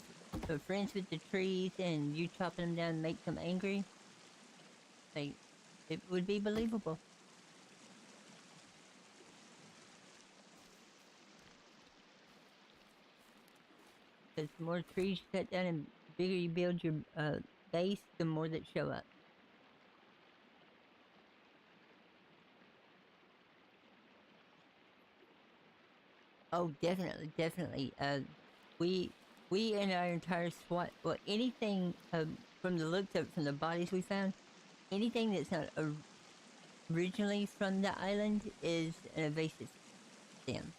friends with the trees and you chopping them down makes them angry, it would be believable. Because the more trees you cut down and bigger you build your base, the more that show up. Oh, definitely, definitely. We and our entire SWAT, well, anything from the looks of from the bodies we found, anything that's not originally from the island is an invasive stem.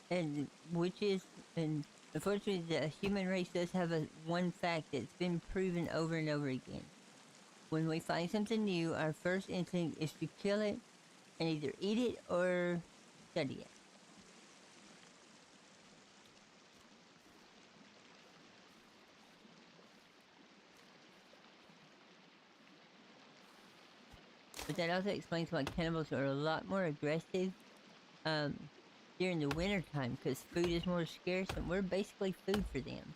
And unfortunately, the human race does have one fact that's been proven over and over again. When we find something new, our first instinct is to kill it and either eat it or study it. But that also explains why cannibals are a lot more aggressive during the winter time, because food is more scarce and we're basically food for them.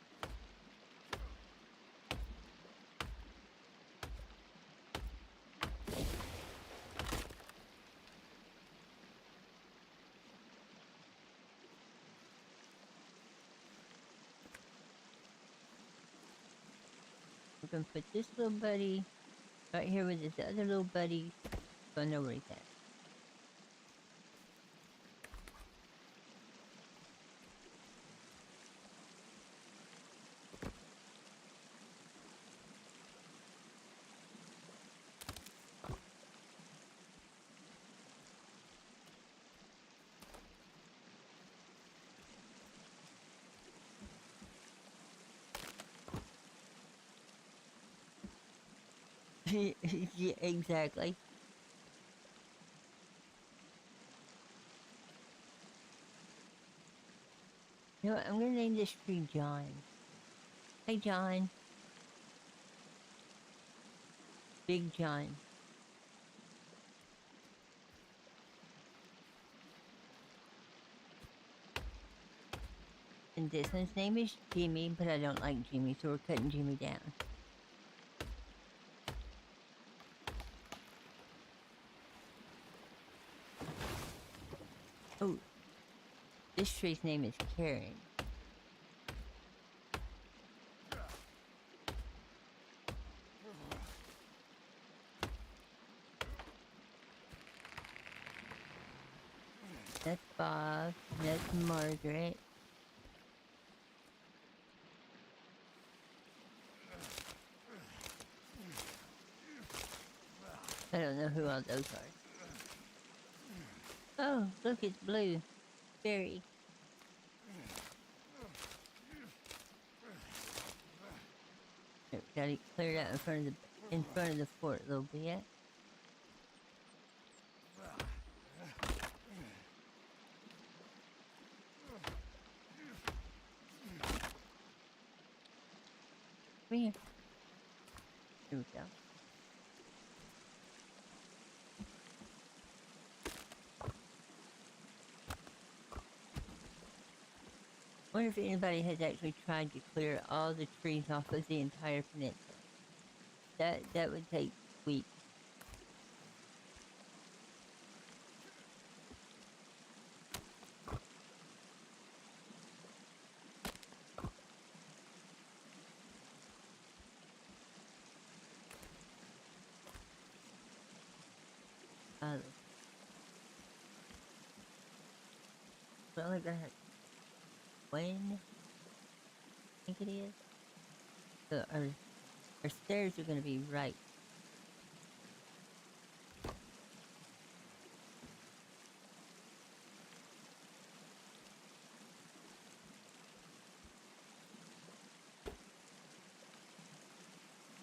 We're gonna put this little buddy right here with this other little buddy, so I know where he's at. Yeah, exactly. You know what? I'm gonna name this tree John. Hey, John. Big John. And this one's name is Jimmy, but I don't like Jimmy, so we're cutting Jimmy down. Oh, this tree's name is Karen. That's Bob. That's Margaret. I don't know who all those are. Oh, look, it's blue. Berry. Gotta clear it out in front of the fort a little bit. Come here. Here we go. Wonder if anybody has actually tried to clear all the trees off of the entire peninsula. That would take weeks. Well, they're gonna when I think it is. So our stairs are gonna be right.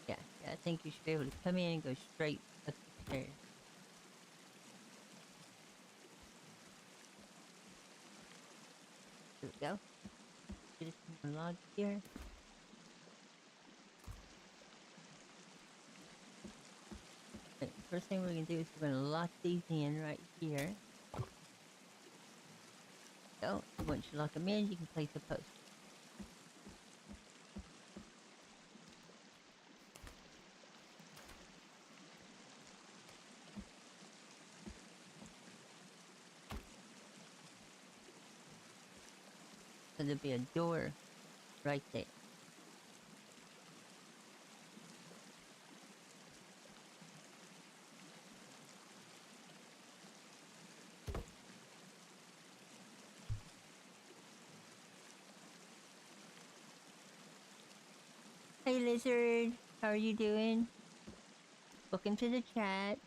Yeah, I think you should be able to come in and go straight up the stairs. There we go. Get us some more logs here. Okay, first thing we're gonna do is we're gonna lock these in right here. So once you lock them in, you can place a post. So there'll be a door right there. Hey Lizard, how are you doing? Welcome to the chat.